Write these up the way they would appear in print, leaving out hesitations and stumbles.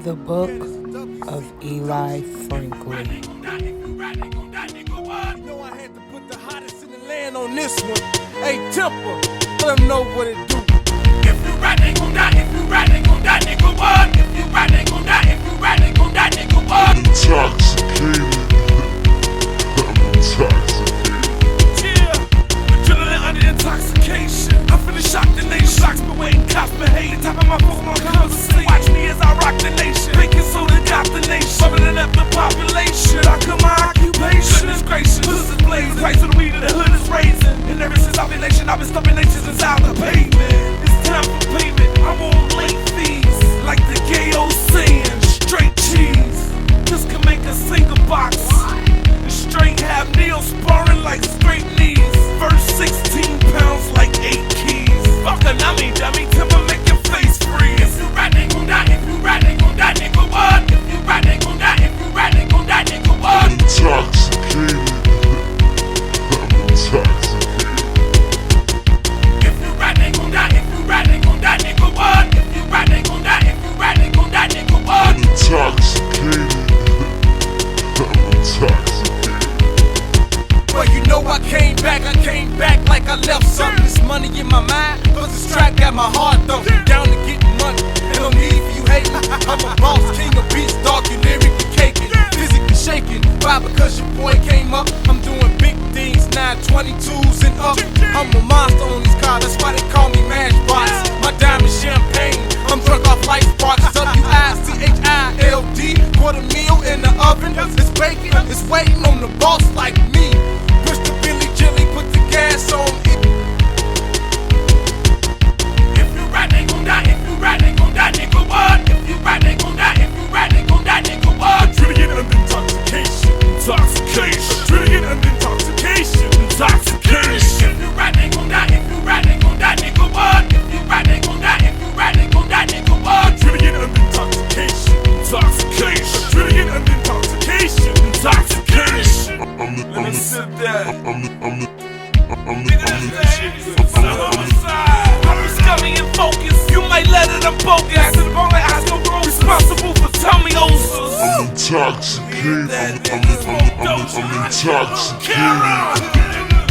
The Book of Eli Franklin. On this one, hey Temple, let them know what it do. If you ride, they gon' die. If you ride, they gon' die, nigga. What? If you ride, they gon' die. If you ride, they gon' die, nigga. What? Intoxicated. I'm intoxicated. Yeah, adrenaline under intoxication. I'm finna shock the nation. Shocks been waiting, cops behave. Top of my phone on conversation. Watch me as I rock the nation. Baking soda got the nation. Bubbling up the population. I cut my occupation. Goodness gracious, hood is blazing. Price of the weed and the hood is raising. And ever since ovulation, I've been stumping nations inside the pavement. It's time for payment. I'm on late fees, like the gay old saying. Straight cheese, this can make a single box. And straight have nails sparring like straight knees. First 16 pounds like 8 keys. Fuck a nummy, dummy, timber make your face freeze. If you ride, they gon' die. If you ride, they gon' die, nigga. What? If you ride, they gon' die. If you ride, they gon' die, nigga. What? Intoxicated. I'm intoxicated. If you ride, they gon' die. If you ride, they gon' die, nigga. What? If you ride, they gon' die. If you ride, they gon' die, nigga. What? Intoxicated. I'm intoxicated. Well, you know I came back like I left something. This money in my mind, but this track got my heart though. Down to getting money, and no need for you hating. I'm a boss, king of beats, dog, you lyrically caking, physically shaking. Why? Because your boy came up. I'm doing big things, 922s and up. I'm a monster on these cars, that's why they call me Matchbox. My diamond champagne, I'm drunk off life sparks. WICHILD, quarter meal in the oven. It's baking, it's waiting on the boss like me. Push the Billy Jilly, put the gas on it. If you ride, they gon' die. If you ride, they gon' die, nigga. What? If you ride, they gon' die. If you ride, they gon' die, nigga. What? Adrenaline and intoxication. Intoxication. Adrenaline and intoxication. Intoxication. If you ride, they gon' die. If you ride, they gon' die, nigga. What? If you ride, they gon' die. If you ride, they gon' die, nigga. What? Adrenaline and intoxication. Intoxication. Adrenaline and intoxication. Intoxication. Let me sip that. I'm scummy and focused. You might let it, I'm bogus. Back to the bone like eyes go gross. Responsible for tummy ulcers. intoxicated. I'm intoxicated.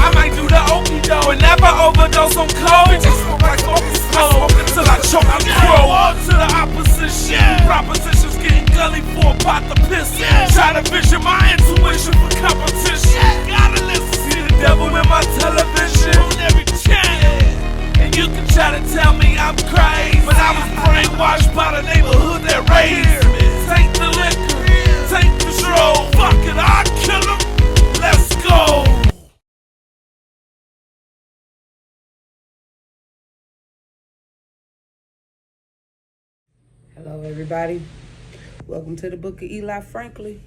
I might do the okie dough and never overdose on coke. Just smoke like focus slow until I choke and crow. To the opposition, propositions getting gully for a pot to piss. Try to vision my intuition for competition. Gotta listen, see the devil in my television on every channel. And you can try to tell me I'm crazy, but I was brainwashed by the neighborhood that raised me. Take the liquor, take the stroll. Fuck it, I'll kill him. Let's go. Hello, everybody. Welcome to the Book of Eli Franklin.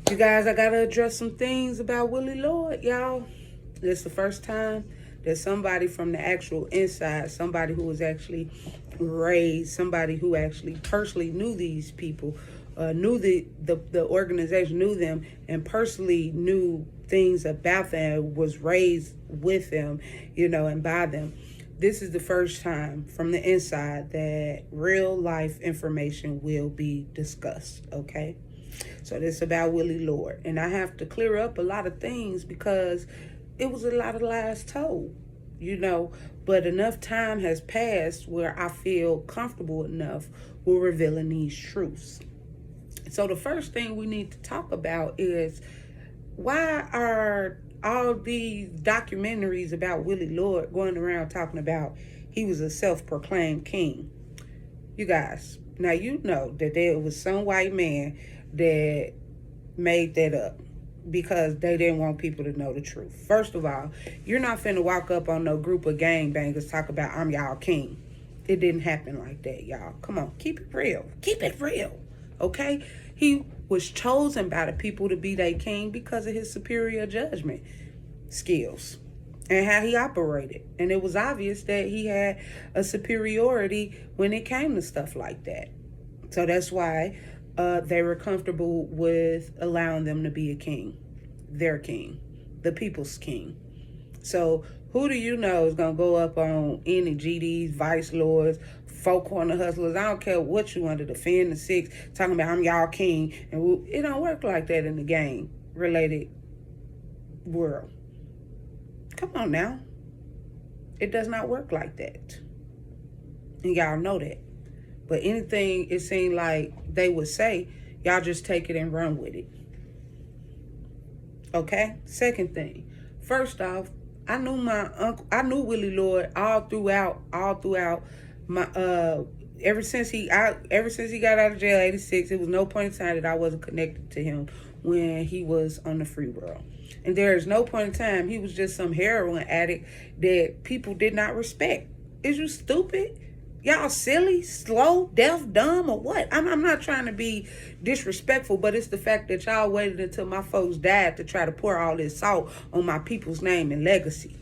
You guys, I gotta address some things about Willie LLoyd, y'all. It's the first time that somebody from the actual inside, somebody who was actually raised, somebody who actually personally knew these people, knew the organization, knew them, and personally knew things about them, was raised with them, and by them. This is the first time from the inside that real life information will be discussed, okay? So this is about Willie LLoyd. And I have to clear up a lot of things because it was a lot of lies told, but enough time has passed where I feel comfortable enough with revealing these truths. So the first thing we need to talk about is, why are all these documentaries about Willie LLoyd going around talking about he was a self-proclaimed king? You guys, now you know that there was some white man that made that up because they didn't want people to know the truth. First of all, you're not finna walk up on no group of gangbangers talk about I'm y'all king. It didn't happen like that, y'all. Come on, keep it real. Keep it real, okay? He was chosen by the people to be their king because of his superior judgment skills and how he operated. And it was obvious that he had a superiority when it came to stuff like that. So that's why they were comfortable with allowing them to be a king, their king, the people's king. So who do you know is going to go up on any GDs, vice lords, four corner hustlers. I don't care what you under, the 5 and the 6, talking about I'm y'all king. And it don't work like that in the gang related world. Come on now. It does not work like that. And y'all know that. But anything it seemed like they would say, y'all just take it and run with it. Okay? Second thing. First off, I knew Willie LLoyd all throughout my ever since he got out of jail 86, it was no point in time that I wasn't connected to him when he was on the free world. And there is no point in time he was just some heroin addict that people did not respect. Is you stupid? Y'all silly, slow, deaf, dumb, or what? I'm not trying to be disrespectful, but it's the fact that y'all waited until my folks died to try to pour all this salt on my people's name and legacy.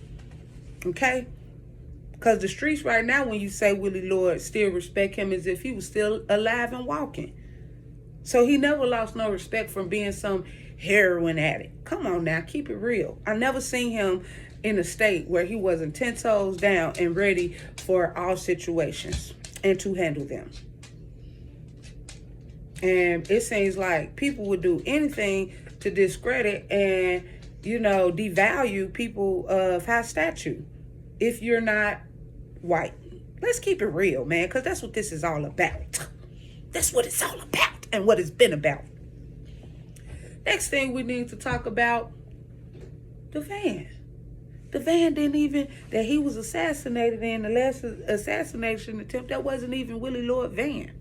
Okay? Because the streets right now, when you say Willie LLoyd, still respect him as if he was still alive and walking. So he never lost no respect from being some heroin addict. Come on now, keep it real. I never seen him in a state where he wasn't 10 toes down and ready for all situations and to handle them. And it seems like people would do anything to discredit and, devalue people of high stature if you're not white. Let's keep it real, man, because that's what this is all about. That's what it's all about and what it's been about. Next thing we need to talk about, the van. The van that he was assassinated in, the last assassination attempt, that wasn't even Willie LLoyd van.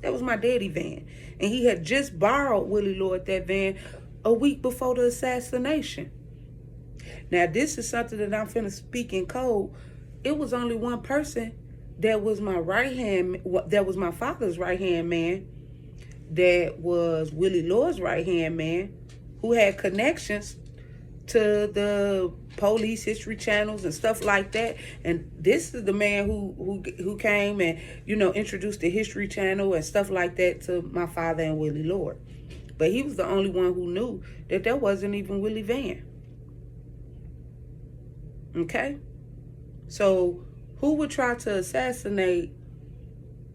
That was my daddy van. And he had just borrowed Willie LLoyd that van a week before the assassination. Now, this is something that I'm finna speak in code. It was only one person that was my that was my father's right-hand man, that was Willie LLoyd's right-hand man, who had connections to the police history channels and stuff like that. And this is the man who came and, introduced the history channel and stuff like that to my father and Willie LLoyd. But he was the only one who knew that wasn't even Willie Van. Okay? So who would try to assassinate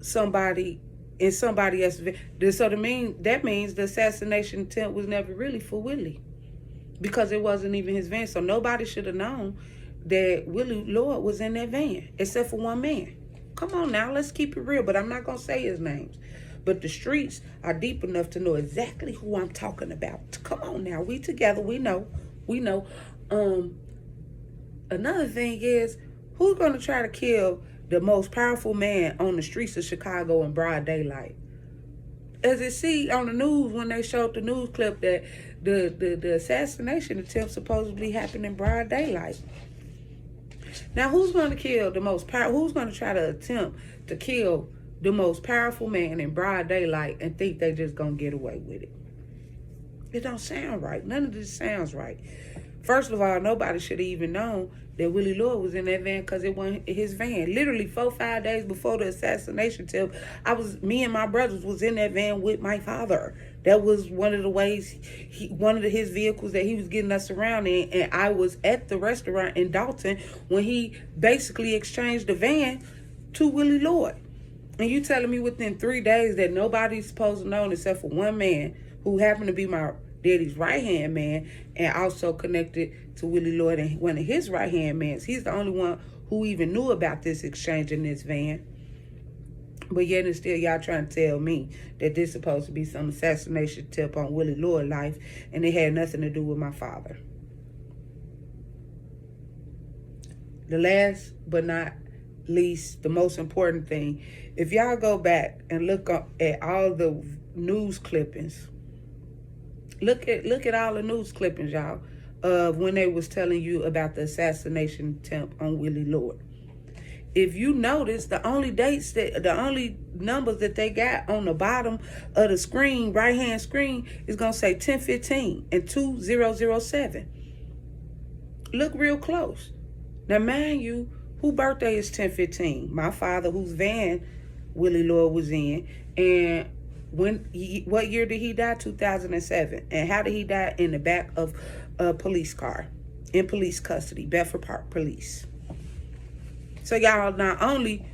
somebody in somebody else's van? So that means the assassination attempt was never really for Willie, because it wasn't even his van. So nobody should have known that Willie LLoyd was in that van, except for one man. Come on now, let's keep it real. But I'm not going to say his names. But the streets are deep enough to know exactly who I'm talking about. Come on now, we together, we know. Another thing is, who's going to try to kill the most powerful man on the streets of Chicago in broad daylight? As you see on the news, when they showed the news clip that the assassination attempt supposedly happened in broad daylight. Now, who's going to kill the most powerful? Who's going to try to attempt to kill the most powerful man in broad daylight and think they just going to get away with it? It don't sound right. None of this sounds right. First of all, nobody should have even known that Willie LLoyd was in that van, because it wasn't his van. Literally 4-5 days before the assassination attempt, me and my brothers was in that van with my father. That was one of the ways, one of his vehicles that he was getting us around in. And I was at the restaurant in Dalton when he basically exchanged the van to Willie LLoyd. And you telling me within 3 days that nobody's supposed to know except for one man who happened to be my daddy's right-hand man and also connected to Willie LLoyd and one of his right-hand men. He's the only one who even knew about this exchange in this van. But yet and still y'all trying to tell me that this is supposed to be some assassination tip on Willie LLoyd's life and it had nothing to do with my father. The last but not least, the most important thing, if y'all go back and look up at all the news clippings, look at all the news clippings, y'all, of when they was telling you about the assassination attempt on Willie LLoyd. If you notice, the only numbers that they got on the bottom of the screen, right-hand screen, is going to say 1015 and 2007. Look real close. Now, mind you, whose birthday is 1015? My father, whose van Willie LLoyd was in. And what year did he die? 2007. And how did he die? In the back of a police car, in police custody, Bedford Park Police. So y'all, not only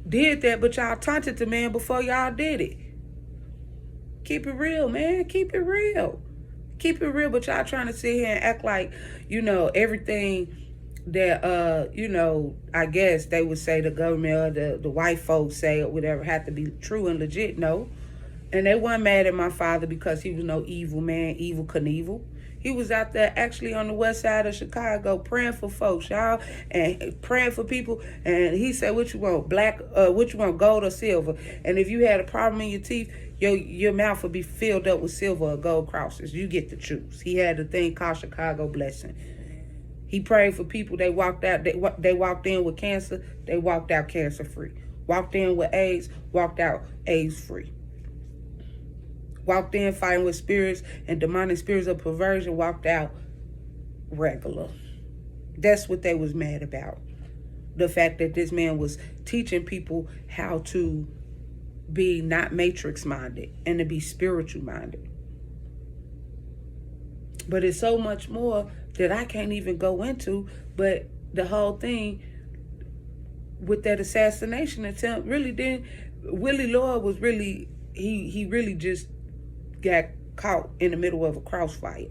did that, but y'all taunted the man before y'all did it. Keep it real, man. Keep it real. Keep it real, but y'all trying to sit here and act like, everything that, I guess they would say the government or the white folks say or whatever had to be true and legit. No. And they weren't mad at my father because he was no evil man, evil Knievel. He was out there actually on the west side of Chicago praying for folks, y'all, and praying for people. And he said, what you want, what you want, gold or silver? And if you had a problem in your teeth, your mouth would be filled up with silver or gold crosses. You get to choose. He had a thing called Chicago Blessing. He prayed for people. They walked out. They walked in with cancer. They walked out cancer free. Walked in with AIDS. Walked out AIDS free. Walked in fighting with spirits and demonic spirits of perversion. Walked out regular. That's what they was mad about. The fact that this man was teaching people how to be not matrix minded and to be spiritual minded. But it's so much more that I can't even go into. But the whole thing with that assassination attempt really didn't. Willie LLoyd was really, he really just got caught in the middle of a crossfire.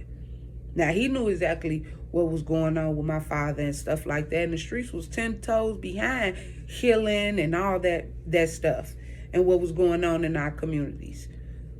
Now, he knew exactly what was going on with my father and stuff like that. And the streets was 10 toes behind healing and all that stuff and what was going on in our communities.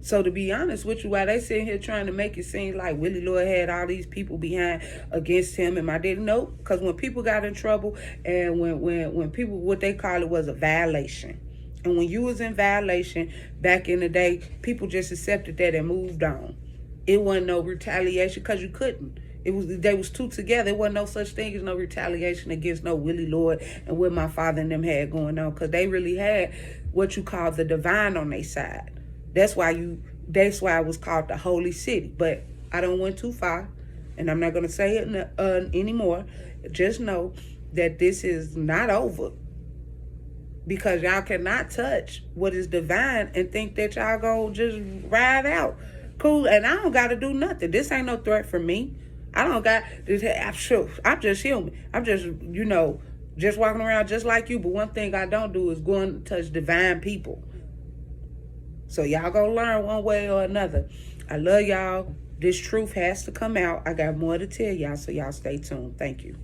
So to be honest with you, while they sitting here trying to make it seem like Willie LLoyd had all these people behind against him, and my didn't know, because when people got in trouble and when people, what they call it was a violation. And when you was in violation back in the day, people just accepted that and moved on. It wasn't no retaliation because you couldn't. They was two together. It wasn't no such thing as no retaliation against no Willie LLoyd and what my father and them had going on, because they really had what you call the divine on their side. That's why it was called the Holy City. But I don't went too far, and I'm not gonna say it anymore. Just know that this is not over. Because y'all cannot touch what is divine and think that y'all gonna just ride out. Cool, and I don't gotta do nothing. This ain't no threat for me. I don't got this. I'm just human. I'm just, just walking around just like you. But one thing I don't do is go and touch divine people. So y'all gonna learn one way or another. I love y'all. This truth has to come out. I got more to tell y'all, so y'all stay tuned. Thank you.